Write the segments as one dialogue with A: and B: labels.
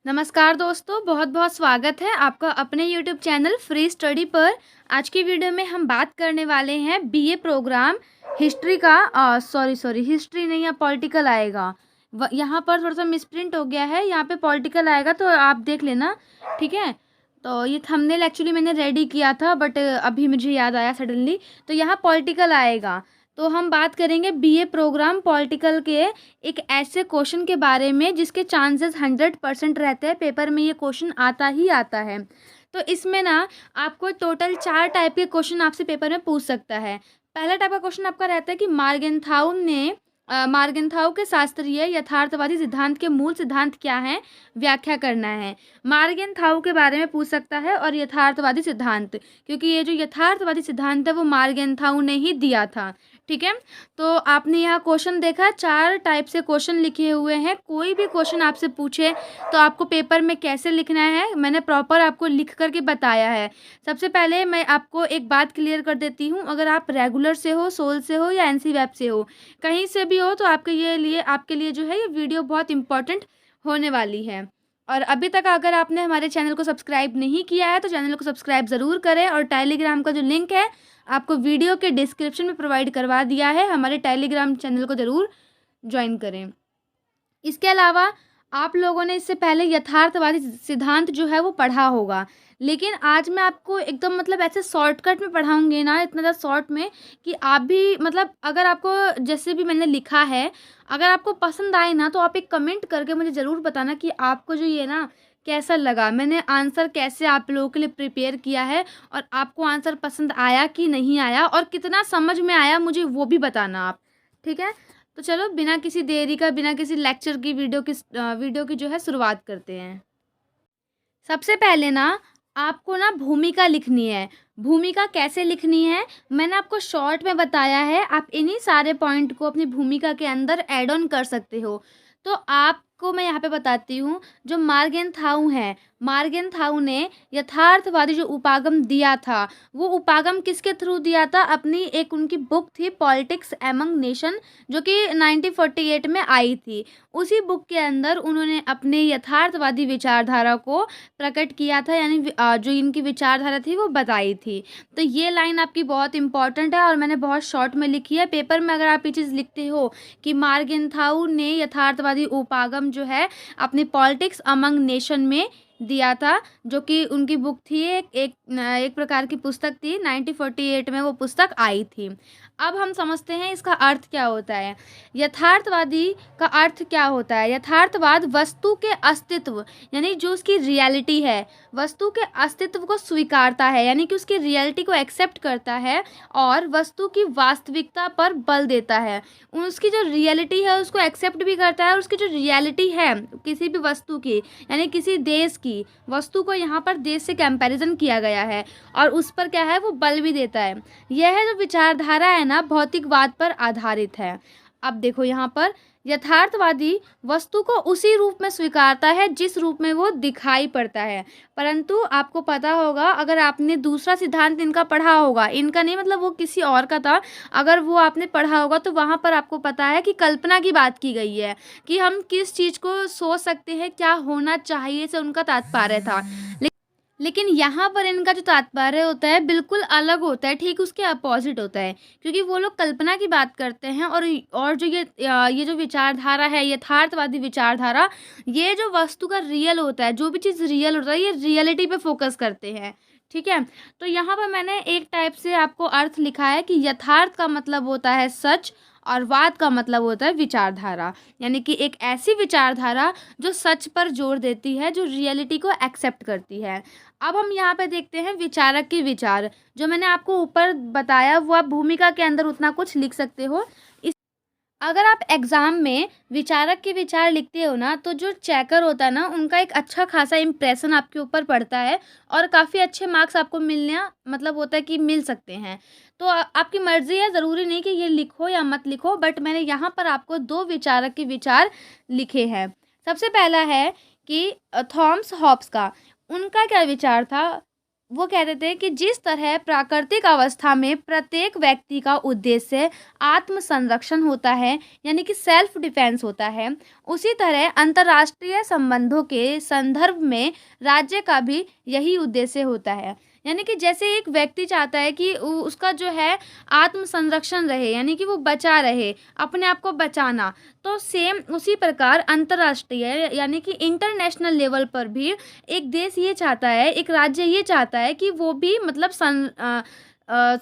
A: नमस्कार दोस्तों, बहुत बहुत स्वागत है आपका अपने यूट्यूब चैनल फ्री स्टडी पर। आज की वीडियो में हम बात करने वाले हैं बीए प्रोग्राम हिस्ट्री का। सॉरी हिस्ट्री नहीं, यहाँ पॉलिटिकल आएगा। यहाँ पर थोड़ा सा मिसप्रिंट हो गया है, यहाँ पे पॉलिटिकल आएगा तो आप देख लेना, ठीक है। तो ये थंबनेल एक्चुअली मैंने रेडी किया था बट अभी मुझे याद आया सडनली, तो यहाँ पॉलिटिकल आएगा। तो हम बात करेंगे बीए प्रोग्राम पॉलिटिकल के एक ऐसे क्वेश्चन के बारे में जिसके चांसेस 100% रहते हैं, पेपर में ये क्वेश्चन आता ही आता है। तो इसमें ना आपको टोटल 4 टाइप के क्वेश्चन आपसे पेपर में पूछ सकता है। पहला टाइप का क्वेश्चन आपका रहता है कि मार्गेनथाउ के शास्त्रीय यथार्थवादी सिद्धांत के मूल सिद्धांत क्या हैं, व्याख्या करना है। मार्गेनथाउ के बारे में पूछ सकता है और यथार्थवादी सिद्धांत, क्योंकि ये जो यथार्थवादी सिद्धांत है वो मार्गेनथाउ ने ही दिया था, ठीक है। तो आपने यहाँ क्वेश्चन देखा, 4 टाइप से क्वेश्चन लिखे हुए हैं। कोई भी क्वेश्चन आपसे पूछे तो आपको पेपर में कैसे लिखना है मैंने प्रॉपर आपको लिख करके बताया है। सबसे पहले मैं आपको एक बात क्लियर कर देती हूँ, अगर आप रेगुलर से हो, सोल से हो या एनसी वेब से हो, कहीं से भी हो तो आपके लिए जो है ये वीडियो बहुत इंपॉर्टेंट होने वाली है। और अभी तक अगर आपने हमारे चैनल को सब्सक्राइब नहीं किया है तो चैनल को सब्सक्राइब ज़रूर करें, और टेलीग्राम का जो लिंक है आपको वीडियो के डिस्क्रिप्शन में प्रोवाइड करवा दिया है, हमारे टेलीग्राम चैनल को ज़रूर ज्वाइन करें। इसके अलावा आप लोगों ने इससे पहले यथार्थवादी सिद्धांत जो है वो पढ़ा होगा, लेकिन आज मैं आपको एकदम मतलब ऐसे शॉर्टकट में पढ़ाऊंगी ना, इतना ज़्यादा शॉर्ट में कि आप भी मतलब अगर आपको जैसे भी मैंने लिखा है, अगर आपको पसंद आए ना तो आप एक कमेंट करके मुझे ज़रूर बताना कि आपको जो ये ना कैसा लगा, मैंने आंसर कैसे आप लोगों के लिए प्रिपेयर किया है, और आपको आंसर पसंद आया कि नहीं आया और कितना समझ में आया मुझे वो भी बताना आप, ठीक है। तो चलो बिना किसी देरी का, बिना किसी लेक्चर की वीडियो की जो है शुरुआत करते हैं। सबसे पहले ना आपको ना भूमिका लिखनी है। भूमिका कैसे लिखनी है मैंने आपको शॉर्ट में बताया है, आप इन्हीं सारे पॉइंट को अपनी भूमिका के अंदर ऐड ऑन कर सकते हो। तो आपको मैं यहाँ पे बताती हूँ, जो मार्गेनथाउ ने यथार्थवादी जो उपागम दिया था, वो उपागम किसके थ्रू दिया था, अपनी एक उनकी बुक थी पॉलिटिक्स एमंग नेशन, जो कि 1948 में आई थी। उसी बुक के अंदर उन्होंने अपने यथार्थवादी विचारधारा को प्रकट किया था, यानी जो इनकी विचारधारा थी वो बताई थी। तो ये लाइन आपकी बहुत इंपॉर्टेंट है और मैंने बहुत शॉर्ट में लिखी है। पेपर में अगर आप ये चीज़ लिखते हो कि मार्गेनथाउ ने यथार्थवादी उपागम जो है अपनी पॉलिटिक्स अमंग नेशन में दिया था, जो कि उनकी बुक थी, एक प्रकार की पुस्तक थी, 1948 में वो पुस्तक आई थी। अब हम समझते हैं इसका अर्थ क्या होता है। यथार्थवादी का अर्थ क्या होता है, यथार्थवाद वस्तु के अस्तित्व यानी जो उसकी रियलिटी है, वस्तु के अस्तित्व को स्वीकारता है, यानी कि उसकी रियलिटी को एक्सेप्ट करता है और वस्तु की वास्तविकता पर बल देता है। उसकी जो रियलिटी है उसको एक्सेप्ट भी करता है, और उसकी जो रियलिटी है किसी भी वस्तु की, यानी किसी देश की वस्तु को यहाँ पर देश से कंपैरिजन किया गया है, और उस पर क्या है वो बल भी देता है। यह जो विचारधारा है ना भौतिकवाद पर आधारित है। अब देखो यहाँ पर यथार्थवादी वस्तु को उसी रूप में स्वीकारता है जिस रूप में वो दिखाई पड़ता है, परंतु आपको पता होगा अगर आपने दूसरा सिद्धांत इनका पढ़ा होगा, इनका नहीं मतलब वो किसी और का था, अगर वो आपने पढ़ा होगा तो वहाँ पर आपको पता है कि कल्पना की बात की गई है कि हम किस चीज़ को सोच सकते हैं, क्या होना चाहिए से उनका तात्पर्य था। लेकिन यहाँ पर इनका जो तात्पर्य होता है बिल्कुल अलग होता है, ठीक उसके अपोजिट होता है, क्योंकि वो लोग कल्पना की बात करते हैं, और जो ये जो विचारधारा है यथार्थवादी विचारधारा, ये जो वस्तु का रियल होता है, जो भी चीज़ रियल होता है, ये रियलिटी पे फोकस करते हैं, ठीक है। तो यहाँ पर मैंने एक टाइप से आपको अर्थ लिखा है कि यथार्थ का मतलब होता है सच, और वाद का मतलब होता है विचारधारा, यानी कि एक ऐसी विचारधारा जो सच पर जोर देती है, जो रियलिटी को एक्सेप्ट करती है। अब हम यहाँ पे देखते हैं विचारक के विचार, जो मैंने आपको ऊपर बताया वो आप भूमिका के अंदर उतना कुछ लिख सकते हो। इस अगर आप एग्ज़ाम में विचारक के विचार लिखते हो ना, तो जो चेकर होता है ना उनका एक अच्छा खासा इम्प्रेशन आपके ऊपर पड़ता है, और काफ़ी अच्छे मार्क्स आपको मिलना मतलब होता है कि मिल सकते हैं। तो आपकी मर्ज़ी है, ज़रूरी नहीं कि ये लिखो या मत लिखो, बट मैंने यहाँ पर आपको 2 विचारक के विचार लिखे हैं। सबसे पहला है कि थॉमस हॉब्स का, उनका क्या विचार था, वो कहते थे कि जिस तरह प्राकृतिक अवस्था में प्रत्येक व्यक्ति का उद्देश्य आत्म संरक्षण होता है, यानी कि सेल्फ डिफेंस होता है, उसी तरह अंतर्राष्ट्रीय संबंधों के संदर्भ में राज्य का भी यही उद्देश्य होता है। यानी कि जैसे एक व्यक्ति चाहता है कि उसका जो है आत्म संरक्षण रहे, यानी कि वो बचा रहे, अपने आप को बचाना, तो सेम उसी प्रकार अंतर्राष्ट्रीय यानी कि इंटरनेशनल लेवल पर भी एक देश ये चाहता है, एक राज्य ये चाहता है कि वो भी मतलब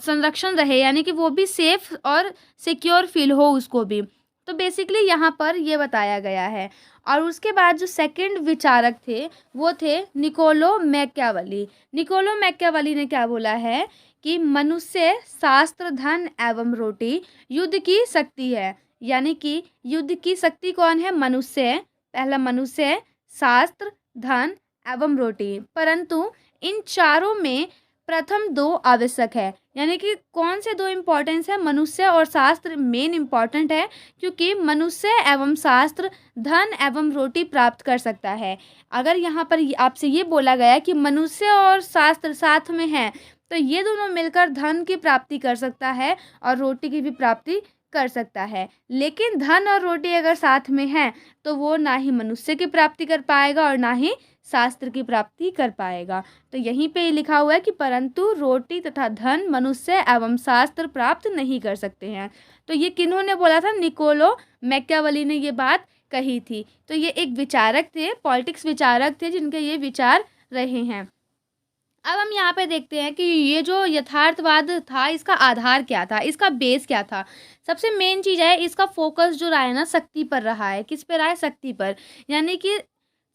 A: संरक्षण रहे, यानी कि वो भी सेफ और सिक्योर फील हो उसको भी। तो बेसिकली यहाँ पर ये बताया गया है। और उसके बाद जो सेकंड विचारक थे वो थे निकोलो मैकियावेली। निकोलो मैकियावेली ने क्या बोला है कि मनुष्य, शास्त्र, धन एवं रोटी युद्ध की शक्ति है। यानी कि युद्ध की शक्ति कौन है? मनुष्य। पहला मनुष्य, शास्त्र, धन एवं रोटी, परंतु इन चारों में प्रथम दो आवश्यक है। यानी कि कौन से दो इम्पोर्टेंस है? मनुष्य और शास्त्र मेन इम्पॉर्टेंट है, क्योंकि मनुष्य एवं शास्त्र धन एवं रोटी प्राप्त कर सकता है। अगर यहाँ पर आपसे ये बोला गया कि मनुष्य और शास्त्र साथ में है, तो ये दोनों मिलकर धन की प्राप्ति कर सकता है और रोटी की भी प्राप्ति कर सकता है। लेकिन धन और रोटी अगर साथ में है तो वो ना ही मनुष्य की प्राप्ति कर पाएगा और ना ही शास्त्र की प्राप्ति कर पाएगा। तो यहीं पे लिखा हुआ है कि परंतु रोटी तथा धन मनुष्य एवं शास्त्र प्राप्त नहीं कर सकते हैं। तो ये किन्होंने बोला था? निकोलो मैकियावेली ने ये बात कही थी। तो ये एक विचारक थे, पॉलिटिक्स विचारक थे, जिनके ये विचार रहे हैं। अब हम यहाँ पे देखते हैं कि ये जो यथार्थवाद था, इसका आधार क्या था, इसका बेस क्या था। सबसे मेन चीज़ है, इसका फोकस जो रहा है ना, शक्ति पर रहा है। किस पे रहा है? शक्ति पर। यानी कि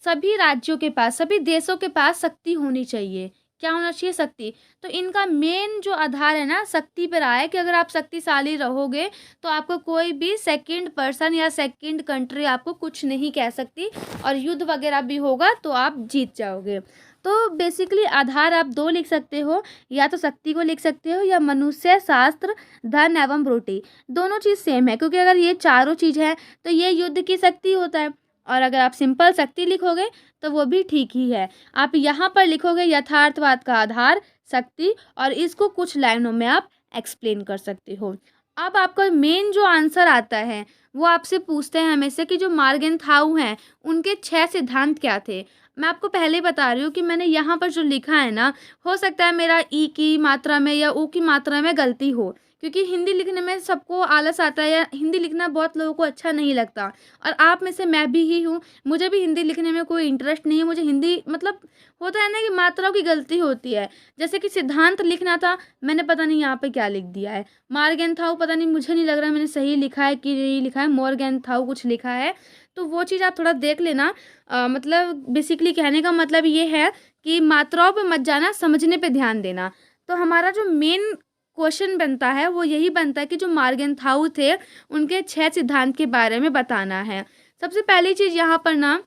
A: सभी राज्यों के पास, सभी देशों के पास शक्ति होनी चाहिए। क्या होना चाहिए? शक्ति। तो इनका मेन जो आधार है ना, शक्ति पर रहा है कि अगर आप शक्तिशाली रहोगे तो आपको कोई भी सेकंड पर्सन या सेकंड कंट्री आपको कुछ नहीं कह सकती, और युद्ध वगैरह भी होगा तो आप जीत जाओगे। तो बेसिकली आधार आप दो लिख सकते हो, या तो शक्ति को लिख सकते हो या मनुष्य, शास्त्र, धन एवं रोटी। दोनों चीज़ सेम है, क्योंकि अगर ये चारों चीज़ है तो ये युद्ध की शक्ति होता है। और अगर आप सिंपल शक्ति लिखोगे तो वो भी ठीक ही है। आप यहाँ पर लिखोगे यथार्थवाद का आधार शक्ति, और इसको कुछ लाइनों में आप एक्सप्लेन कर सकते हो। अब आपका मेन जो आंसर आता है वो आपसे पूछते हैं हमेशा कि जो मार्गेंथाउ हैं उनके 6 सिद्धांत क्या थे। मैं आपको पहले ही बता रही हूँ कि मैंने यहाँ पर जो लिखा है ना, हो सकता है मेरा ई की मात्रा में या ऊ की मात्रा में गलती हो, क्योंकि हिंदी लिखने में सबको आलस आता है या हिंदी लिखना बहुत लोगों को अच्छा नहीं लगता, और आप में से मैं भी ही हूँ। मुझे भी हिंदी लिखने में कोई इंटरेस्ट नहीं है। मुझे हिंदी मतलब होता है ना कि मात्राओं की गलती होती है। जैसे कि सिद्धांत लिखना था, मैंने पता नहीं यहाँ पे क्या लिख दिया है। मार्गेंथाउ पता नहीं, मुझे नहीं लग रहा है मैंने सही लिखा है कि नहीं लिखा है, मोरगेंथाउ कुछ लिखा है। तो वो चीज़ आप थोड़ा देख लेना। मतलब बेसिकली कहने का मतलब ये है कि मात्राओं पे मत जाना, समझने पे ध्यान देना। तो हमारा जो मेन क्वेश्चन बनता है वो यही बनता है कि जो मार्गेंथाउ थे उनके 6 सिद्धांत के बारे में बताना है। सबसे पहली चीज़ यहाँ पर ना,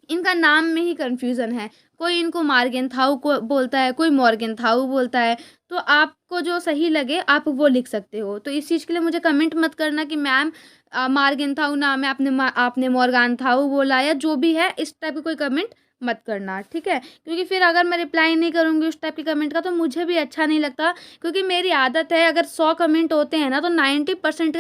A: इनका नाम में ही कन्फ्यूज़न है। कोई इनको मार्गेंथाउ को बोलता है, कोई मॉर्गेंथाउ बोलता है। तो आपको जो सही लगे आप वो लिख सकते हो। तो इस चीज़ के लिए मुझे कमेंट मत करना कि मैम मार्गेंथाउ नाम है, आपने मॉर्गेंथाउ बोला, या जो भी है इस टाइप की कोई कमेंट मत करना, ठीक है? क्योंकि फिर अगर मैं रिप्लाई नहीं करूँगी उस टाइप की कमेंट का तो मुझे भी अच्छा नहीं लगता, क्योंकि मेरी आदत है अगर 100 कमेंट होते हैं ना तो 90%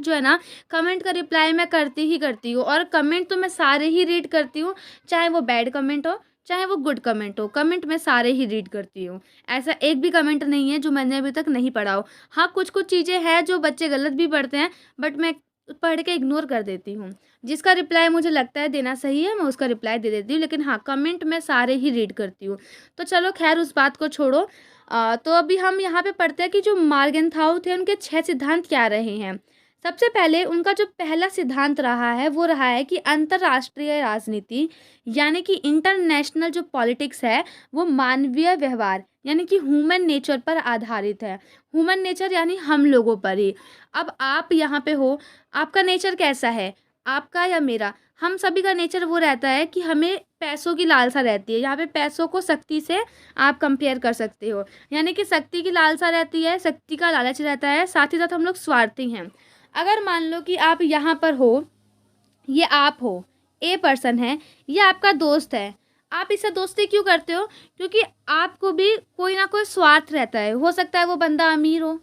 A: जो है ना कमेंट का रिप्लाई मैं करती ही करती हूँ। और कमेंट तो मैं सारे ही रीड करती हूँ, चाहे वो बैड कमेंट हो चाहे वो गुड कमेंट हो, कमेंट मैं सारे ही रीड करती हूँ। ऐसा एक भी कमेंट नहीं है जो मैंने अभी तक नहीं पढ़ा हो। हाँ, कुछ कुछ चीज़ें हैं जो बच्चे गलत भी पढ़ते हैं, बट मैं पढ़ के इग्नोर कर देती हूँ। जिसका रिप्लाई मुझे लगता है देना सही है मैं उसका रिप्लाई दे देती हूँ, लेकिन हाँ कमेंट मैं सारे ही रीड करती हूँ। तो चलो खैर उस बात को छोड़ो। तो अभी हम यहाँ पे पढ़ते हैं कि जो मार्गेंथाउ थे उनके 6 सिद्धांत क्या रहे हैं। सबसे पहले उनका जो पहला सिद्धांत रहा है वो रहा है कि अंतर्राष्ट्रीय राजनीति यानी कि इंटरनेशनल जो पॉलिटिक्स है वो मानवीय व्यवहार यानी कि ह्यूमन नेचर पर आधारित है। ह्यूमन नेचर यानी हम लोगों पर ही। अब आप यहाँ पे हो, आपका नेचर कैसा है, आपका या मेरा? हम सभी का नेचर वो रहता है कि हमें पैसों की लालसा रहती है। यहाँ पे पैसों को शक्ति से आप कंपेयर कर सकते हो, यानी कि शक्ति की लालसा रहती है, शक्ति का लालच रहता है, साथ ही साथ हम लोग स्वार्थी हैं। अगर मान लो कि आप यहाँ पर हो, ये आप हो, ए पर्सन है, ये आपका दोस्त है, आप इससे दोस्ती क्यों करते हो? क्योंकि आपको भी कोई ना कोई स्वार्थ रहता है। हो सकता है वो बंदा अमीर हो,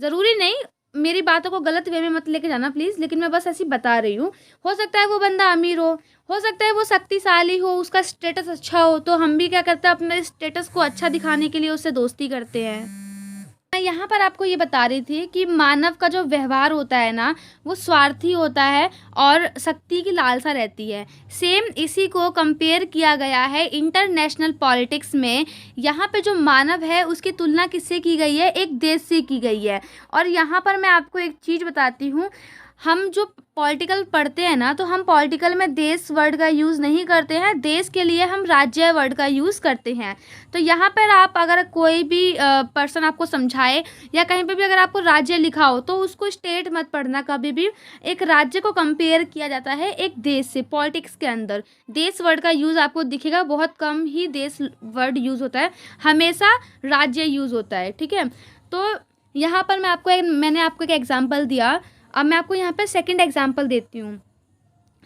A: ज़रूरी नहीं, मेरी बातों को गलत वे में मत लेके जाना प्लीज़, लेकिन मैं बस ऐसे ही बता रही हूँ। हो सकता है वो बंदा अमीर हो सकता है वो शक्तिशाली हो, उसका स्टेटस अच्छा हो, तो हम भी क्या करते हैं, अपने स्टेटस को अच्छा दिखाने के लिए उससे दोस्ती करते हैं। मैं यहाँ पर आपको ये बता रही थी कि मानव का जो व्यवहार होता है ना, वो स्वार्थी होता है और शक्ति की लालसा रहती है। सेम इसी को कंपेयर किया गया है इंटरनेशनल पॉलिटिक्स में। यहाँ पे जो मानव है उसकी तुलना किससे की गई है? एक देश से की गई है। और यहाँ पर मैं आपको एक चीज़ बताती हूँ, हम जो पॉलिटिकल पढ़ते हैं ना, तो हम पॉलिटिकल में देश वर्ड का यूज़ नहीं करते हैं, देश के लिए हम राज्य वर्ड का यूज़ करते हैं। तो यहाँ पर आप अगर कोई भी पर्सन आपको समझाए या कहीं पे भी अगर आपको राज्य लिखा हो, तो उसको स्टेट मत पढ़ना कभी भी। एक राज्य को कंपेयर किया जाता है एक देश से पॉलिटिक्स के अंदर। देश वर्ड का यूज़ आपको दिखेगा, बहुत कम ही देश वर्ड यूज़ होता है, हमेशा राज्य यूज़ होता है, ठीक है। तो यहाँ पर मैंने आपको एक एग्जाम्पल दिया। अब मैं आपको यहाँ पे सेकंड एग्जांपल देती हूँ।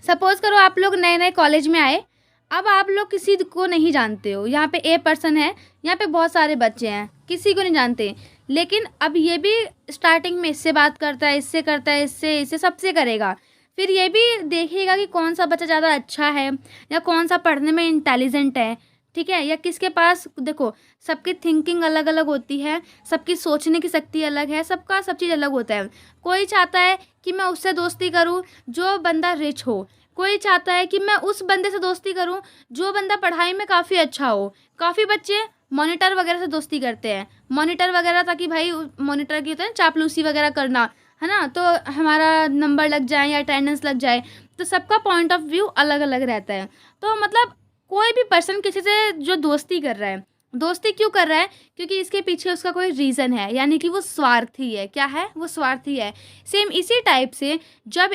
A: सपोज़ करो आप लोग नए नए कॉलेज में आए, अब आप लोग किसी को नहीं जानते हो। यहाँ पे ए पर्सन है, यहाँ पे बहुत सारे बच्चे हैं, किसी को नहीं जानते, लेकिन अब ये भी स्टार्टिंग में इससे बात करता है, इससे करता है, इससे सबसे करेगा। फिर ये भी देखेगा कि कौन सा बच्चा ज़्यादा अच्छा है या कौन सा पढ़ने में इंटेलिजेंट है, ठीक है, या किसके पास, देखो सबकी थिंकिंग अलग अलग होती है, सबकी सोचने की शक्ति अलग है, सबका सब चीज़ अलग होता है। कोई चाहता है कि मैं उससे दोस्ती करूं जो बंदा रिच हो, कोई चाहता है कि मैं उस बंदे से दोस्ती करूं जो बंदा पढ़ाई में काफ़ी अच्छा हो। काफ़ी बच्चे मॉनिटर वगैरह से दोस्ती करते हैं, मॉनिटर वगैरह, ताकि भाई मॉनिटर की होता है चापलूसी वगैरह करना, है ना, तो हमारा नंबर लग जाए या अटेंडेंस लग जाए। तो सबका पॉइंट ऑफ व्यू अलग अलग रहता है। तो मतलब कोई भी पर्सन किसी से जो दोस्ती कर रहा है, दोस्ती क्यों कर रहा है? क्योंकि इसके पीछे उसका कोई रीज़न है, यानी कि वो स्वार्थी है। क्या है? वो स्वार्थी है। सेम इसी टाइप से जब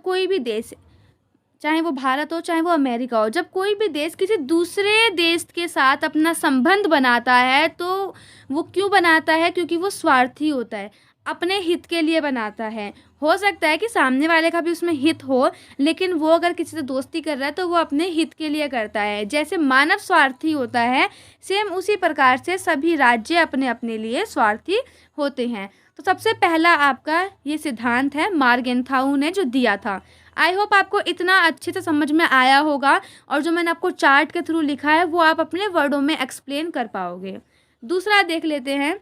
A: कोई भी देश, चाहे वो भारत हो चाहे वो अमेरिका हो, जब कोई भी देश किसी दूसरे देश के साथ अपना संबंध बनाता है, तो वो क्यों बनाता है? क्योंकि वो स्वार्थी होता है, अपने हित के लिए बनाता है। हो सकता है कि सामने वाले का भी उसमें हित हो, लेकिन वो अगर किसी से दोस्ती कर रहा है तो वो अपने हित के लिए करता है। जैसे मानव स्वार्थी होता है, सेम उसी प्रकार से सभी राज्य अपने अपने लिए स्वार्थी होते हैं। तो सबसे पहला आपका ये सिद्धांत है मार्गेंथाउ ने जो दिया था। आई होप आपको इतना अच्छे से समझ में आया होगा, और जो मैंने आपको चार्ट के थ्रू लिखा है वो आप अपने वर्डों में एक्सप्लेन कर पाओगे। दूसरा देख लेते हैं।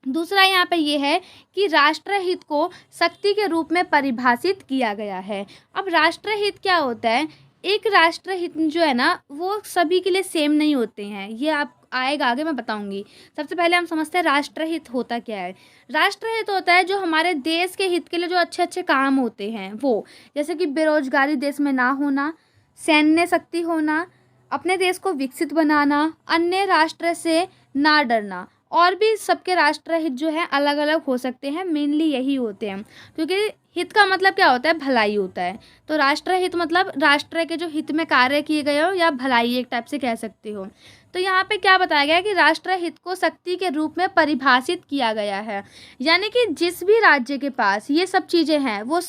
A: दूसरा यहाँ पे ये है कि राष्ट्रहित को शक्ति के रूप में परिभाषित किया गया है। अब राष्ट्रहित क्या होता है? एक राष्ट्रहित जो है ना, वो सभी के लिए सेम नहीं होते हैं, ये आप आएगा आगे मैं बताऊंगी। सबसे पहले हम समझते हैं राष्ट्रहित होता क्या है। राष्ट्रहित होता है जो हमारे देश के हित के लिए जो अच्छे अच्छे काम होते हैं वो, जैसे कि बेरोजगारी देश में ना होना, सैन्य शक्ति होना, अपने देश को विकसित बनाना, अन्य राष्ट्र से ना डरना, और भी सबके राष्ट्र हित जो है अलग अलग हो सकते हैं, मेनली यही होते हैं। क्योंकि हित का मतलब क्या होता है? भलाई होता है। तो राष्ट्र हित मतलब राष्ट्र के जो हित में कार्य किए गए हो, या भलाई एक टाइप से कह सकते हो। तो यहाँ पे क्या बताया गया है कि राष्ट्र हित को शक्ति के रूप में परिभाषित किया गया है, यानी कि जिस भी राज्य के पास ये सब चीज़ें हैं, वो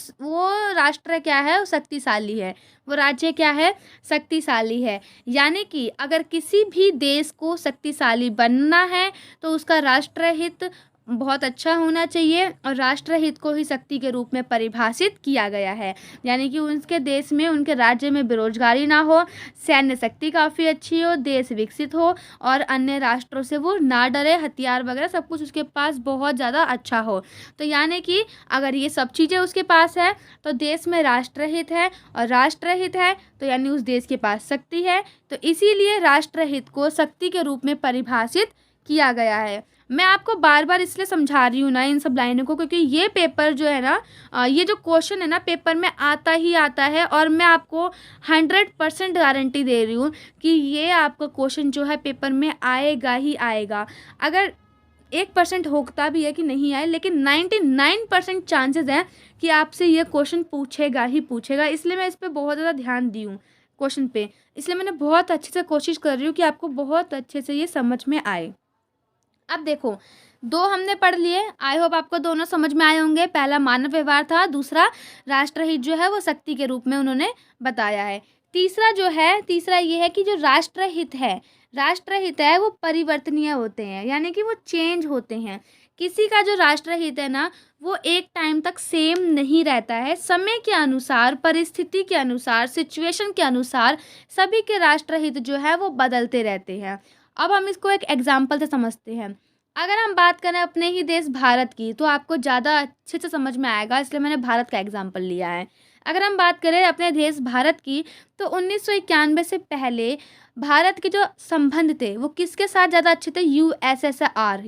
A: राष्ट्र क्या है? वो शक्तिशाली है, वो राज्य क्या है? शक्तिशाली है। यानी कि अगर किसी भी देश को शक्तिशाली बनना है तो उसका राष्ट्रहित बहुत अच्छा होना चाहिए, और राष्ट्रहित को ही शक्ति के रूप में परिभाषित किया गया है। यानी कि उनके देश में, उनके राज्य में बेरोजगारी ना हो, सैन्य शक्ति काफ़ी अच्छी हो, देश विकसित हो, और अन्य राष्ट्रों से वो ना डरे, हथियार वगैरह सब कुछ उसके पास बहुत ज़्यादा अच्छा हो। तो यानी कि अगर ये सब चीज़ें उसके पास है तो देश में राष्ट्रहित है, और राष्ट्रहित है तो यानी उस देश के पास शक्ति है। तो इसीलिए राष्ट्रहित को शक्ति के रूप में परिभाषित किया गया है। मैं आपको बार बार इसलिए समझा रही हूँ ना इन सब लाइनों को, क्योंकि ये पेपर जो है ना, ये जो क्वेश्चन है ना, पेपर में आता ही आता है, और मैं आपको 100% गारंटी दे रही हूँ कि ये आपका क्वेश्चन जो है पेपर में आएगा ही आएगा। अगर 1% होता भी है कि नहीं आए, लेकिन 99% चांसेस हैं कि आपसे ये क्वेश्चन पूछेगा ही पूछेगा। इसलिए मैं इस पर बहुत ज़्यादा ध्यान दी हूँ क्वेश्चन पे, इसलिए मैंने बहुत अच्छे से कोशिश कर रही हूँ कि आपको बहुत अच्छे से ये समझ में आए। अब देखो, दो हमने पढ़ लिए, आई होप आपको दोनों समझ में आए होंगे। पहला मानव व्यवहार था, दूसरा राष्ट्रहित जो है वो शक्ति के रूप में उन्होंने बताया है। तीसरा ये है कि जो राष्ट्रहित है वो परिवर्तनीय होते हैं, यानी कि वो चेंज होते हैं। किसी का जो राष्ट्रहित है ना, वो एक टाइम तक सेम नहीं रहता है। समय के अनुसार, परिस्थिति के अनुसार, सिचुएशन के अनुसार सभी के राष्ट्रहित जो है वो बदलते रहते हैं। अब हम इसको एक एग्जाम्पल से समझते हैं। अगर हम बात करें अपने ही देश भारत की, तो आपको ज़्यादा अच्छे से समझ में आएगा, इसलिए मैंने भारत का एग्जाम्पल लिया है। अगर हम बात करें अपने देश भारत की, तो 1991 से पहले भारत के जो संबंध थे वो किसके साथ ज़्यादा अच्छे थे? यूएसएसआर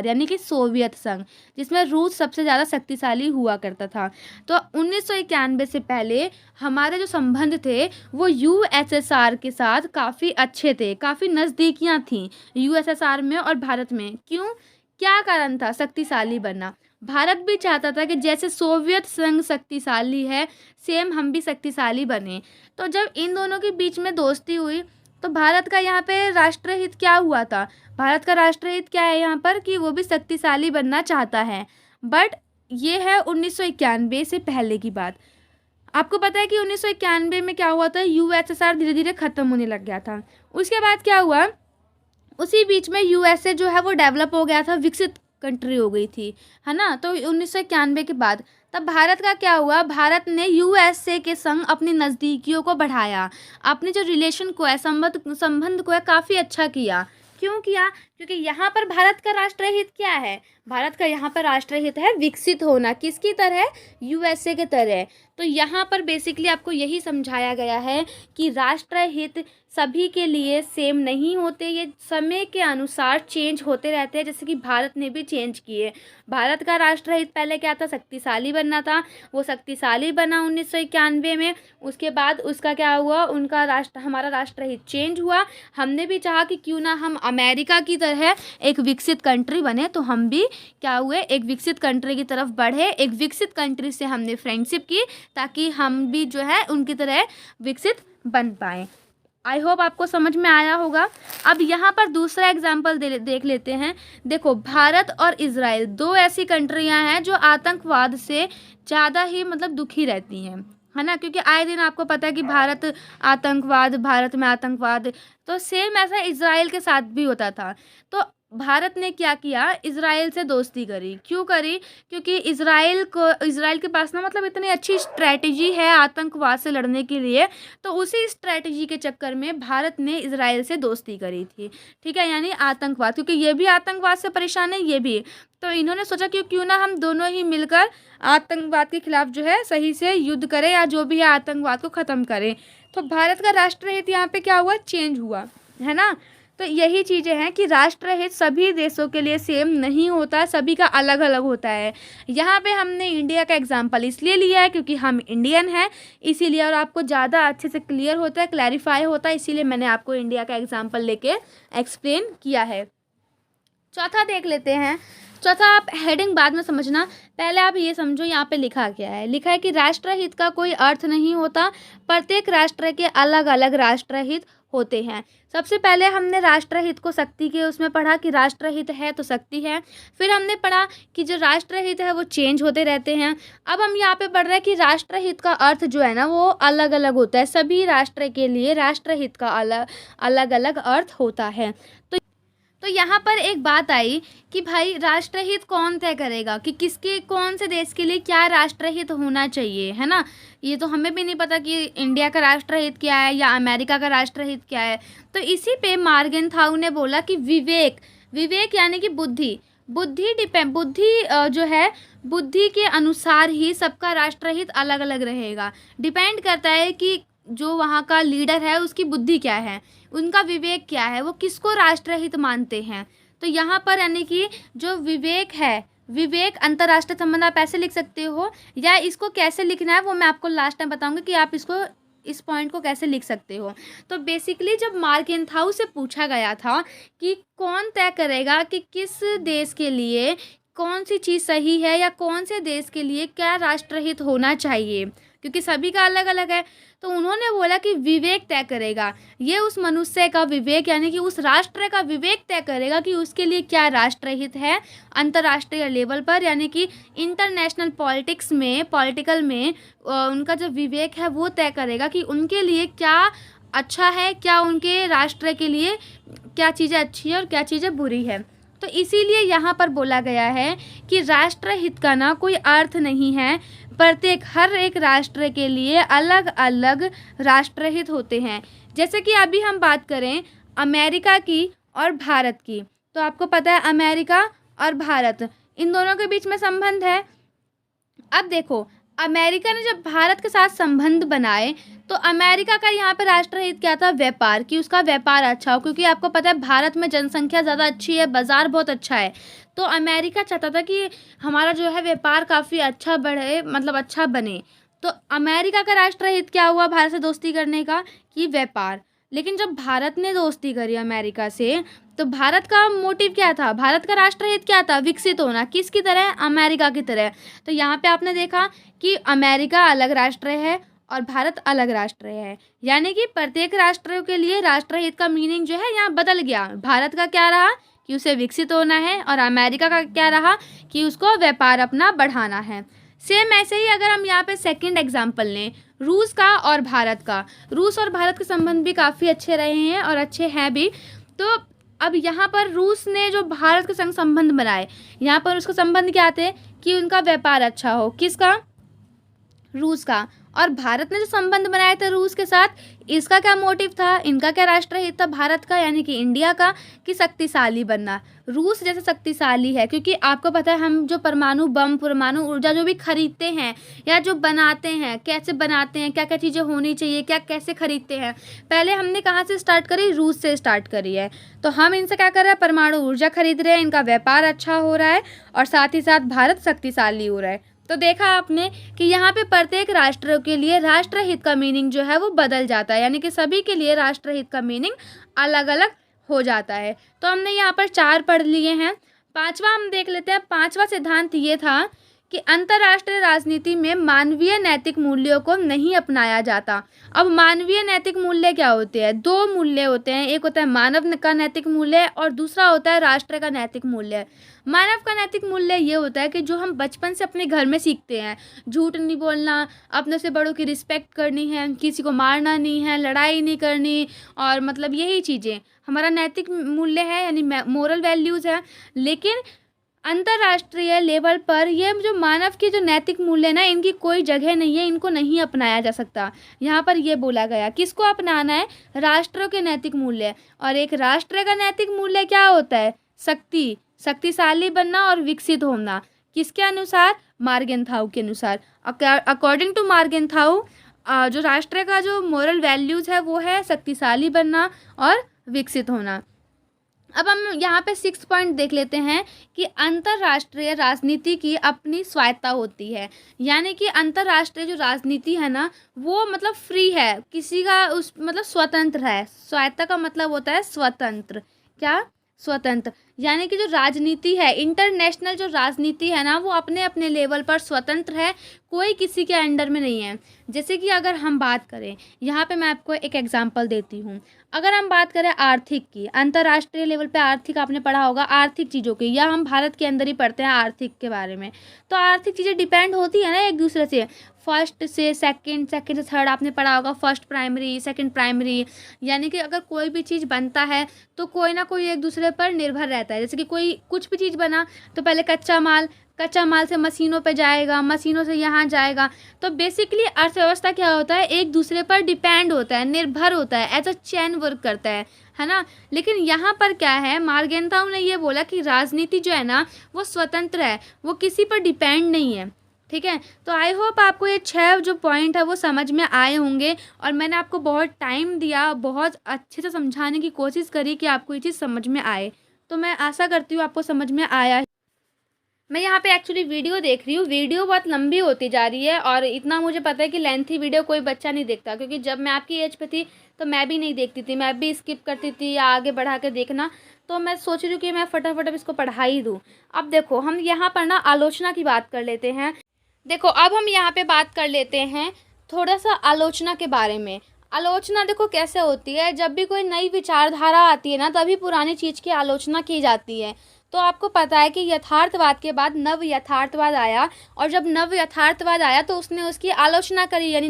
A: यानी कि सोवियत संघ, जिसमें रूस सबसे ज़्यादा शक्तिशाली हुआ करता था। तो 1991 से पहले हमारे जो संबंध थे वो यूएसएसआर के साथ काफ़ी अच्छे थे, काफ़ी नज़दीकियाँ थीं यूएसएसआर में और भारत में। क्यों? क्या कारण था शक्तिशाली बनना? भारत भी चाहता था कि जैसे सोवियत संघ शक्तिशाली है, सेम हम भी शक्तिशाली बने। तो जब इन दोनों के बीच में दोस्ती हुई, तो भारत का यहाँ पे राष्ट्रहित क्या हुआ था? भारत का राष्ट्रहित क्या है यहाँ पर कि वो भी शक्तिशाली बनना चाहता है। बट ये है 1991 से पहले की बात। आपको पता है कि 1991 में क्या हुआ था? यूएसएसआर धीरे धीरे ख़त्म होने लग गया था। उसके बाद क्या हुआ? उसी बीच में यूएसए जो है वो डेवलप हो गया था, विकसित कंट्री हो गई थी, है ना। तो 1991 के बाद तब भारत का क्या हुआ? भारत ने यूएसए के संग अपनी नज़दीकियों को बढ़ाया, अपने जो रिलेशन को है, संबंध को है, काफ़ी अच्छा किया। क्यों किया? क्योंकि यहाँ पर भारत का राष्ट्रहित क्या है? भारत का यहाँ पर राष्ट्रहित है विकसित होना। किसकी तरह? यूएसए के तरह। तो यहाँ पर बेसिकली आपको यही समझाया गया है कि राष्ट्रहित सभी के लिए सेम नहीं होते, ये समय के अनुसार चेंज होते रहते हैं, जैसे कि भारत ने भी चेंज किए। भारत का राष्ट्रहित पहले क्या था? शक्तिशाली बनना था, वो शक्तिशाली बना 1991 में। उसके बाद उसका क्या हुआ? हमारा राष्ट्रहित चेंज हुआ। हमने भी चाहा कि क्यों ना हम अमेरिका की तरह एक विकसित कंट्री बने, तो हम भी क्या हुए? एक विकसित कंट्री की तरफ बढ़े। एक विकसित कंट्री से हमने फ्रेंडशिप की ताकि हम भी जो है उनकी तरह विकसित बन पाएँ। आई होप आपको समझ में आया होगा। अब यहाँ पर दूसरा एग्जाम्पल देख लेते हैं। देखो, भारत और इजराइल दो ऐसी कंट्रियाँ हैं जो आतंकवाद से ज़्यादा ही दुखी रहती हैं, है ना। क्योंकि आए दिन आपको पता है कि भारत में आतंकवाद, तो सेम ऐसा इजराइल के साथ भी होता था। तो भारत ने क्या किया? इजराइल से दोस्ती करी। क्यों करी? क्योंकि इजराइल के पास ना इतनी अच्छी स्ट्रैटेजी है आतंकवाद से लड़ने के लिए। तो उसी स्ट्रैटेजी के चक्कर में भारत ने इजराइल से दोस्ती करी थी, ठीक है। यानी आतंकवाद, क्योंकि ये भी आतंकवाद से परेशान है, ये भी। तो इन्होंने सोचा कि क्यों ना हम दोनों ही मिलकर आतंकवाद के खिलाफ जो है सही से युद्ध करें, या जो भी है आतंकवाद को ख़त्म करें। तो भारत का राष्ट्रहित यहाँ पे क्या हुआ? चेंज हुआ, है ना। तो यही चीज़ें हैं कि राष्ट्रहित सभी देशों के लिए सेम नहीं होता, सभी का अलग अलग होता है। यहाँ पे हमने इंडिया का एग्जांपल इसलिए लिया है क्योंकि हम इंडियन हैं, इसीलिए, और आपको ज़्यादा अच्छे से क्लियर होता है, क्लैरिफाई होता है, इसीलिए मैंने आपको इंडिया का एग्जांपल लेके एक्सप्लेन किया है। चौथा देख लेते हैं। चौथा, आप हेडिंग बाद में समझना, पहले आप ये समझो यहाँ पे लिखा क्या है। लिखा है कि राष्ट्रहित का कोई अर्थ नहीं होता, प्रत्येक राष्ट्र के अलग अलग राष्ट्रहित होते हैं। सबसे पहले हमने राष्ट्रहित को शक्ति के उसमें पढ़ा कि राष्ट्रहित है तो शक्ति है। फिर हमने पढ़ा कि जो राष्ट्रहित है वो चेंज होते रहते हैं। अब हम यहाँ पे पढ़ रहे हैं कि राष्ट्रहित का अर्थ जो है ना वो अलग अलग होता है। सभी राष्ट्र के लिए राष्ट्रहित का अलग अलग अर्थ होता है। तो यहाँ पर एक बात आई कि भाई राष्ट्रहित कौन तय करेगा कि कौन से देश के लिए क्या राष्ट्रहित होना चाहिए, है ना। ये तो हमें भी नहीं पता कि इंडिया का राष्ट्रहित क्या है या अमेरिका का राष्ट्रहित क्या है। तो इसी पे मार्गेनथाउ ने बोला कि विवेक यानी कि बुद्धि जो है, बुद्धि के अनुसार ही सबका राष्ट्रहित अलग अलग रहेगा। डिपेंड करता है कि जो वहाँ का लीडर है उसकी बुद्धि क्या है, उनका विवेक क्या है, वो किसको राष्ट्रहित मानते हैं। तो यहाँ पर यानी कि जो विवेक है, विवेक अंतर्राष्ट्रीय संबंध आप ऐसे लिख सकते हो, या इसको कैसे लिखना है वो मैं आपको लास्ट टाइम बताऊंगी कि आप इस पॉइंट को कैसे लिख सकते हो। तो बेसिकली जब मार्केनथाउ से पूछा गया था कि कौन तय करेगा कि किस देश के लिए कौन सी चीज़ सही है या कौन से देश के लिए क्या राष्ट्रहित होना चाहिए, क्योंकि सभी का अलग अलग है। तो उन्होंने बोला कि विवेक तय करेगा, ये उस मनुष्य का विवेक यानी कि उस राष्ट्र का विवेक तय करेगा कि उसके लिए क्या राष्ट्रहित है अंतर्राष्ट्रीय लेवल पर, यानी कि इंटरनेशनल पॉलिटिक्स में, पॉलिटिकल में उनका जो विवेक है वो तय करेगा कि उनके लिए क्या अच्छा है, क्या उनके राष्ट्र के लिए क्या चीज़ें अच्छी है और क्या चीज़ें बुरी है। तो इसीलिए यहाँ पर बोला गया है कि राष्ट्रहित का ना कोई अर्थ नहीं है, प्रत्येक हर एक राष्ट्र के लिए अलग अलग राष्ट्रहित होते हैं। जैसे कि अभी हम बात करें अमेरिका की और भारत की, तो आपको पता है अमेरिका और भारत इन दोनों के बीच में संबंध है। अब देखो, अमेरिका ने जब भारत के साथ संबंध बनाए तो अमेरिका का यहाँ पे राष्ट्रहित क्या था, व्यापार, कि उसका व्यापार अच्छा हो, क्योंकि आपको पता है भारत में जनसंख्या ज़्यादा अच्छी है, बाज़ार बहुत अच्छा है। तो अमेरिका चाहता था कि हमारा जो है व्यापार काफ़ी अच्छा बढ़े, मतलब अच्छा बने। तो अमेरिका का राष्ट्रहित क्या हुआ भारत से दोस्ती करने का, कि व्यापार। लेकिन जब भारत ने दोस्ती करी अमेरिका से, तो भारत का मोटिव क्या था, भारत का राष्ट्रहित क्या था, विकसित होना, किसकी तरह, अमेरिका की तरह। तो यहाँ पे आपने देखा कि अमेरिका अलग राष्ट्र है और भारत अलग राष्ट्र है, यानी कि प्रत्येक राष्ट्र के लिए राष्ट्रहित का मीनिंग जो है यहाँ बदल गया। भारत का क्या रहा कि उसे विकसित होना है, और अमेरिका का क्या रहा कि उसको व्यापार अपना बढ़ाना है। सेम ऐसे ही अगर हम यहाँ पे सेकंड एग्जांपल लें रूस का और भारत का, रूस और भारत के संबंध भी काफ़ी अच्छे रहे हैं और अच्छे हैं भी। तो अब यहाँ पर रूस ने जो भारत के संग संबंध बनाए, यहाँ पर उसका संबंध क्या थे कि उनका व्यापार अच्छा हो, किसका, रूस का। और भारत ने जो संबंध बनाए थे रूस के साथ, इसका क्या मोटिव था, इनका क्या राष्ट्रहित था भारत का यानी कि इंडिया का, कि शक्तिशाली बनना। रूस जैसे शक्तिशाली है, क्योंकि आपको पता है हम जो परमाणु बम, परमाणु ऊर्जा जो भी खरीदते हैं या जो बनाते हैं, कैसे बनाते हैं, क्या क्या चीज़ें होनी चाहिए, क्या कैसे खरीदते हैं, पहले हमने कहाँ से स्टार्ट करी, रूस से स्टार्ट करी है। तो हम इनसे क्या कर रहे हैं, परमाणु ऊर्जा खरीद रहे हैं, इनका व्यापार अच्छा हो रहा है और साथ ही साथ भारत शक्तिशाली हो रहा है। तो देखा आपने कि यहाँ पे प्रत्येक राष्ट्र के लिए राष्ट्रहित का मीनिंग जो है वो बदल जाता है, यानी कि सभी के लिए राष्ट्रहित का मीनिंग अलग अलग हो जाता है। तो हमने यहाँ पर 4 पढ़ लिए हैं। पांचवा हम देख लेते हैं। पांचवा सिद्धांत ये था कि अंतर्राष्ट्रीय राजनीति में मानवीय नैतिक मूल्यों को नहीं अपनाया जाता। अब मानवीय नैतिक मूल्य क्या होते हैं, 2 मूल्य होते हैं, एक होता है मानव का नैतिक मूल्य और दूसरा होता है राष्ट्र का नैतिक मूल्य। मानव का नैतिक मूल्य ये होता है कि जो हम बचपन से अपने घर में सीखते हैं, झूठ नहीं बोलना, अपने से बड़ों की रिस्पेक्ट करनी है, किसी को मारना नहीं है, लड़ाई नहीं करनी, और मतलब यही चीज़ें हमारा नैतिक मूल्य है, यानी मोरल वैल्यूज़ है। लेकिन अंतर्राष्ट्रीय लेवल पर ये जो मानव की जो नैतिक मूल्य ना, इनकी कोई जगह नहीं है, इनको नहीं अपनाया जा सकता। यहाँ पर ये बोला गया किसको अपनाना है, राष्ट्रों के नैतिक मूल्य। और एक राष्ट्र का नैतिक मूल्य क्या होता है, शक्तिशाली बनना और विकसित होना। किसके अनुसार, मार्गेंथाउ के अनुसार। अकॉर्डिंग टू मार्गेंथाउ जो राष्ट्र का जो मोरल वैल्यूज़ है वो है शक्तिशाली बनना और विकसित होना। अब हम यहाँ पे 6 पॉइंट देख लेते हैं कि अंतर्राष्ट्रीय राजनीति की अपनी स्वायत्ता होती है, यानी कि अंतर्राष्ट्रीय जो राजनीति है ना वो मतलब फ्री है, किसी का उस मतलब स्वतंत्र है। स्वायत्ता का मतलब होता है स्वतंत्र, क्या, स्वतंत्र, यानी कि जो राजनीति है, इंटरनेशनल जो राजनीति है ना वो अपने अपने लेवल पर स्वतंत्र है, कोई किसी के अंडर में नहीं है। जैसे कि अगर हम बात करें, यहाँ पे मैं आपको एक एग्जांपल देती हूँ। अगर हम बात करें आर्थिक की, अंतर्राष्ट्रीय लेवल पे आर्थिक आपने पढ़ा होगा, आर्थिक चीज़ों की, या हम भारत के अंदर ही पढ़ते हैं आर्थिक के बारे में। तो आर्थिक चीज़ें डिपेंड होती है ना एक दूसरे से, फर्स्ट से सेकंड, सेकंड से थर्ड आपने पढ़ा होगा, फर्स्ट प्राइमरी सेकंड प्राइमरी, यानी कि अगर कोई भी चीज़ बनता है तो कोई ना कोई एक दूसरे पर निर्भर रहता है। जैसे कि कोई कुछ भी चीज़ बना तो पहले कच्चा माल से मशीनों पे जाएगा, मशीनों से यहाँ जाएगा। तो बेसिकली अर्थव्यवस्था क्या होता है, एक दूसरे पर डिपेंड होता है, निर्भर होता है, एज अ चेन वर्क करता है ना। लेकिन यहाँ पर क्या है, मार्गेंथाउ ने ये बोला कि राजनीति जो है ना वो स्वतंत्र है, वो किसी पर डिपेंड नहीं है। ठीक है, तो आई होप आपको ये 6 जो पॉइंट है वो समझ में आए होंगे, और मैंने आपको बहुत टाइम दिया, बहुत अच्छे से समझाने की कोशिश करी कि आपको ये चीज़ समझ में आए। तो मैं आशा करती हूँ आपको समझ में आया। मैं यहाँ पे एक्चुअली वीडियो देख रही हूँ, वीडियो बहुत लंबी होती जा रही है, और इतना मुझे पता है कि लेंथी वीडियो कोई बच्चा नहीं देखता, क्योंकि जब मैं आपकी एज पे थी तो मैं भी नहीं देखती थी, मैं भी स्किप करती थी या आगे बढ़ा के देखना। तो मैं सोच रही हूँ कि मैं फटाफट अब इसको पढ़ा ही दूँ। अब देखो हम यहाँ पर ना आलोचना की बात कर लेते हैं। देखो अब हम यहाँ पे बात कर लेते हैं थोड़ा सा आलोचना के बारे में। आलोचना देखो कैसे होती है, जब भी कोई नई विचारधारा आती है ना, तभी पुरानी चीज़ की आलोचना की जाती है। तो आपको पता है कि यथार्थवाद के बाद नव यथार्थवाद आया, और जब नव यथार्थवाद आया तो उसने उसकी आलोचना करी, यानी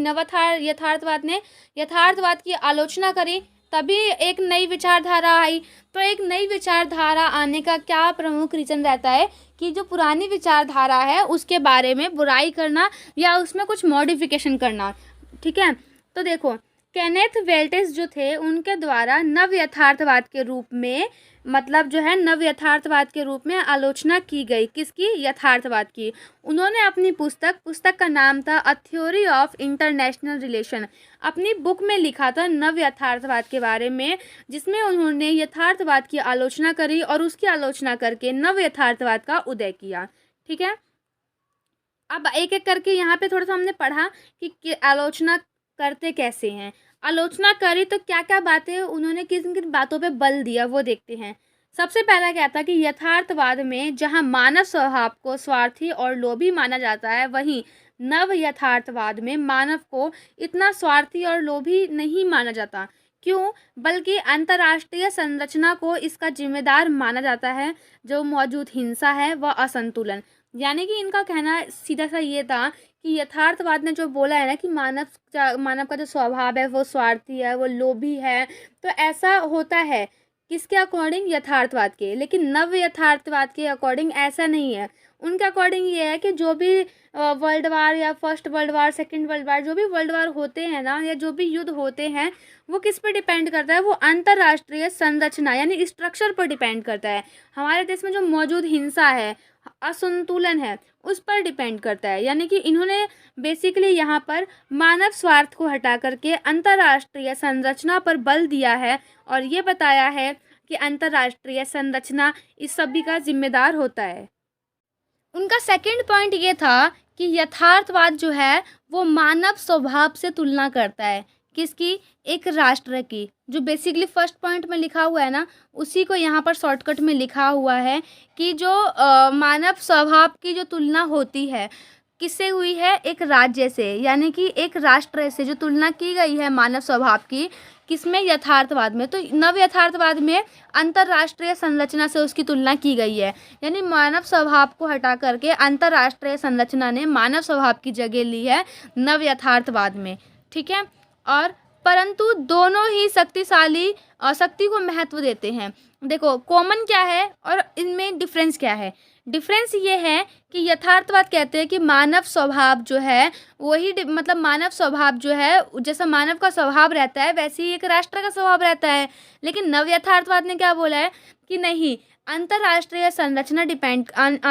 A: यथार्थवाद ने यथार्थवाद की आलोचना करी, तभी एक नई विचारधारा आई। तो एक नई विचारधारा आने का क्या प्रमुख रीज़न रहता है कि जो पुरानी विचारधारा है उसके बारे में बुराई करना या उसमें कुछ मॉडिफिकेशन करना। ठीक है, तो देखो केनेथ वेल्टिस जो थे उनके द्वारा नव यथार्थवाद के रूप में, मतलब जो है नव यथार्थवाद के रूप में आलोचना की गई। किसकी? यथार्थवाद की। उन्होंने अपनी पुस्तक का नाम था a theory of international relation, अपनी बुक में लिखा था नव यथार्थवाद के बारे में, जिसमें उन्होंने यथार्थवाद की आलोचना करी और उसकी आलोचना करके नव यथार्थवाद का उदय किया। ठीक है, अब एक एक करके यहाँ पे थोड़ा सा हमने पढ़ा कि आलोचना करते कैसे हैं। आलोचना करी तो क्या क्या बातें उन्होंने किन किन बातों पे बल दिया वो देखते हैं। सबसे पहला क्या था कि यथार्थवाद में जहाँ मानव स्वभाव को स्वार्थी और लोभी माना जाता है, वहीं नव यथार्थवाद में मानव को इतना स्वार्थी और लोभी नहीं माना जाता। क्यों? बल्कि अंतर्राष्ट्रीय संरचना को इसका जिम्मेदार माना जाता है, जो मौजूद हिंसा है वह असंतुलन। यानी कि इनका कहना सीधा सा ये था कि यथार्थवाद ने जो बोला है ना कि मानव का जो स्वभाव है वो स्वार्थी है, वो लोभी है, तो ऐसा होता है किसके अकॉर्डिंग? यथार्थवाद के। लेकिन नव यथार्थवाद के अकॉर्डिंग ऐसा नहीं है। उनके अकॉर्डिंग ये है कि जो भी वर्ल्ड वार या first world war, second world war, जो भी वर्ल्ड वार होते हैं ना, या जो भी युद्ध होते हैं, वो किस पर डिपेंड करता है? वो अंतर्राष्ट्रीय संरचना यानी स्ट्रक्चर पर डिपेंड करता है। हमारे देश में जो मौजूद हिंसा है, असंतुलन है, उस पर डिपेंड करता है। यानी कि इन्होंने बेसिकली यहाँ पर मानव स्वार्थ को हटा करके अंतर्राष्ट्रीय संरचना पर बल दिया है और ये बताया है कि अंतर्राष्ट्रीय संरचना इस सभी का जिम्मेदार होता है। उनका सेकंड पॉइंट ये था कि यथार्थवाद जो है वो मानव स्वभाव से तुलना करता है। किसकी? एक राष्ट्र की। जो बेसिकली फर्स्ट पॉइंट में लिखा हुआ है ना, उसी को यहाँ पर शॉर्टकट में लिखा हुआ है कि जो मानव स्वभाव की जो तुलना होती है किससे हुई है? एक राज्य से, यानी कि एक राष्ट्र से जो तुलना की गई है मानव स्वभाव की, किसमें? यथार्थवाद में। तो नव यथार्थवाद में अंतर्राष्ट्रीय संरचना से उसकी तुलना की गई है, यानी मानव स्वभाव को हटा करके अंतर्राष्ट्रीय संरचना ने मानव स्वभाव की जगह ली है नव यथार्थवाद में। ठीक है, और परंतु दोनों ही शक्तिशाली और शक्ति को महत्व देते हैं। देखो कॉमन क्या है और इनमें डिफरेंस क्या है? डिफरेंस ये है कि यथार्थवाद कहते हैं कि मानव स्वभाव जो है वही मतलब मानव स्वभाव जो है, जैसा मानव का स्वभाव रहता है वैसे ही एक राष्ट्र का स्वभाव रहता है। लेकिन नव यथार्थवाद ने क्या बोला है कि नहीं, अंतर्राष्ट्रीय संरचना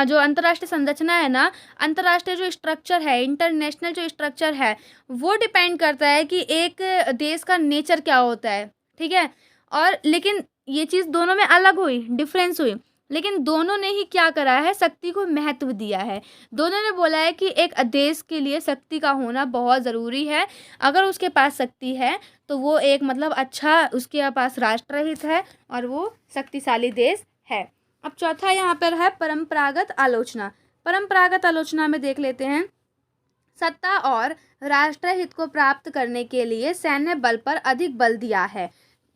A: जो अंतर्राष्ट्रीय संरचना है ना, अंतर्राष्ट्रीय जो स्ट्रक्चर है, इंटरनेशनल जो स्ट्रक्चर है, वो डिपेंड करता है कि एक देश का नेचर क्या होता है। ठीक है, और लेकिन ये चीज़ दोनों में अलग हुई, डिफरेंस हुई, लेकिन दोनों ने ही क्या करा है? शक्ति को महत्व दिया है। दोनों ने बोला है कि एक देश के लिए शक्ति का होना बहुत ज़रूरी है। अगर उसके पास शक्ति है तो वो एक मतलब अच्छा उसके पास राष्ट्रहित है और वो शक्तिशाली देश है। अब चौथा यहाँ पर है परंपरागत आलोचना। परंपरागत आलोचना में देख लेते हैं, सत्ता और राष्ट्रहित को प्राप्त करने के लिए सैन्य बल पर अधिक बल दिया है।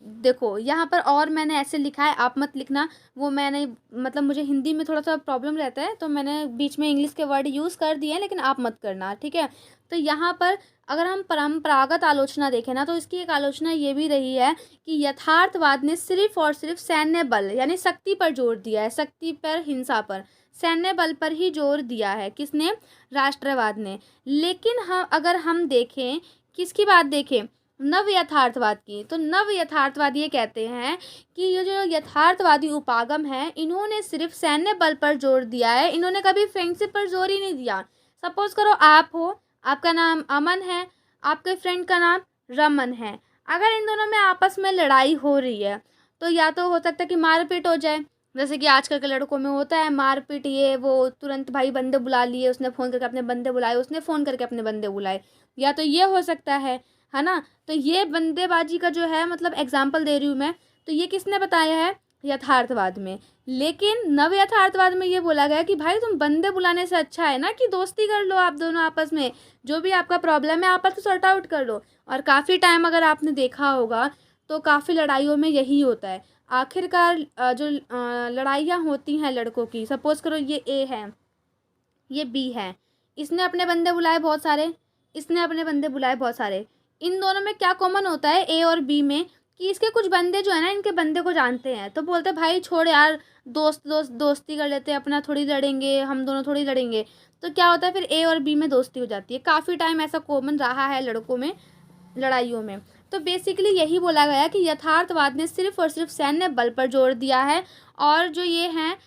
A: देखो यहाँ पर और मैंने ऐसे लिखा है, आप मत लिखना, वो मैंने मतलब मुझे हिंदी में थोड़ा सा प्रॉब्लम रहता है तो मैंने बीच में इंग्लिश के वर्ड यूज़ कर दिए हैं, लेकिन आप मत करना। ठीक है, तो यहाँ पर अगर हम परंपरागत आलोचना देखें ना, तो इसकी एक आलोचना ये भी रही है कि यथार्थवाद ने सिर्फ और सिर्फ सैन्य बल यानी शक्ति पर जोर दिया है, शक्ति पर, हिंसा पर, सैन्य बल पर ही जोर दिया है। किसने? राष्ट्रवाद ने। लेकिन अगर हम देखें, किसकी बात देखें? नव यथार्थवाद की, तो नव यथार्थवाद ये कहते हैं कि ये जो यथार्थवादी उपागम है, इन्होंने सिर्फ सैन्य बल पर जोर दिया है, इन्होंने कभी फ्रेंडशिप पर जोर ही नहीं दिया। सपोज करो आप हो, आपका नाम अमन है, आपके फ्रेंड का नाम रमन है, अगर इन दोनों में आपस में लड़ाई हो रही है तो या तो हो सकता है कि मारपीट हो जाए, जैसे कि आजकल के लड़कों में होता है मारपीट, ये वो, तुरंत भाई बंदे बुला लिए, उसने फ़ोन करके अपने बंदे बुलाए, उसने फ़ोन करके अपने बंदे बुलाए, या तो ये हो सकता है ना। तो ये बंदेबाजी का जो है मतलब एग्जाम्पल दे रही हूँ मैं, तो ये किसने बताया है? यथार्थवाद में। लेकिन नव यथार्थवाद में ये बोला गया कि भाई तुम बंदे बुलाने से अच्छा है ना कि दोस्ती कर लो आप दोनों आपस में, जो भी आपका प्रॉब्लम है आपस में सॉर्ट आउट कर लो। और काफ़ी टाइम अगर आपने देखा होगा तो काफ़ी लड़ाइयों में यही होता है। आखिरकार जो लड़ाइयाँ होती हैं लड़कों की, सपोज़ करो ये ए है, ये बी है, इसने अपने बंदे बुलाए बहुत सारे, इसने अपने बंदे बुलाए बहुत सारे। इन दोनों में क्या कॉमन होता है ए और बी में, कि इसके कुछ बंदे जो है ना इनके बंदे को जानते हैं, तो बोलते हैं भाई छोड़ यार, दोस्ती कर लेते हैं, अपना थोड़ी लड़ेंगे, हम दोनों थोड़ी लड़ेंगे। तो क्या होता है फिर ए और बी में दोस्ती हो जाती है। काफ़ी टाइम ऐसा कॉमन रहा है लड़कों में लड़ाइयों में। तो बेसिकली यही बोला गया कि यथार्थवाद ने सिर्फ और सिर्फ सैन्य बल पर जोर दिया है, और जो ये हैं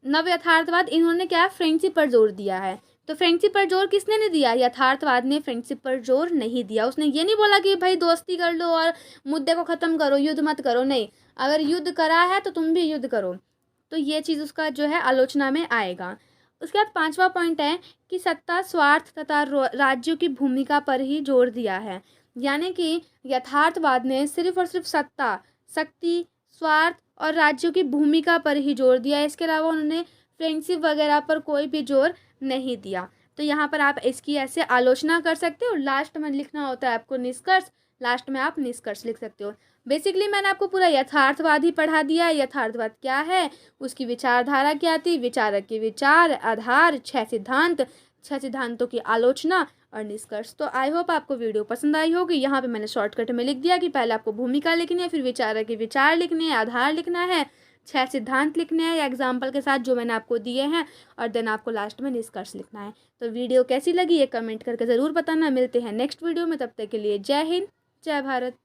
A: नव यथार्थवाद, इन्होंने क्या फ्रेंडशिप पर जोर दिया है। तो फ्रेंडशिप पर जोर किसने नहीं दिया? यथार्थवाद ने फ्रेंडशिप पर जोर नहीं दिया। उसने ये नहीं बोला कि भाई दोस्ती कर लो और मुद्दे को ख़त्म करो, युद्ध मत करो। नहीं, अगर युद्ध करा है तो तुम भी युद्ध करो। तो ये चीज़ उसका जो है आलोचना में आएगा। उसके बाद 5वां पॉइंट है कि सत्ता, स्वार्थ तथा राज्यों की भूमिका पर ही जोर दिया है। यानी कि यथार्थवाद ने सिर्फ और सिर्फ सत्ता, शक्ति, स्वार्थ और राज्यों की भूमिका पर ही जोर दिया है। इसके अलावा उन्होंने फ्रेंडशिप वगैरह पर कोई भी जोर नहीं दिया। तो यहाँ पर आप इसकी ऐसे आलोचना कर सकते हो। लास्ट में लिखना होता है आपको निष्कर्ष, लास्ट में आप निष्कर्ष लिख सकते हो। बेसिकली मैंने आपको पूरा यथार्थवाद ही पढ़ा दिया है। यथार्थवाद क्या है, उसकी विचारधारा क्या थी, विचारक के विचार, आधार, 6 सिद्धांतों की आलोचना और निष्कर्ष। तो आई होप आपको वीडियो पसंद आई होगी। यहाँ पे मैंने शॉर्टकट में लिख दिया कि पहले आपको भूमिका लिखनी है, फिर विचारक के विचार लिखने हैं, आधार लिखना है, 6 सिद्धांत लिखने हैं एग्जाम्पल के साथ जो मैंने आपको दिए हैं, और देन आपको लास्ट में निष्कर्ष लिखना है। तो वीडियो कैसी लगी ये कमेंट करके ज़रूर बताना। मिलते हैं नेक्स्ट वीडियो में, तब तक के लिए जय हिंद, जय भारत।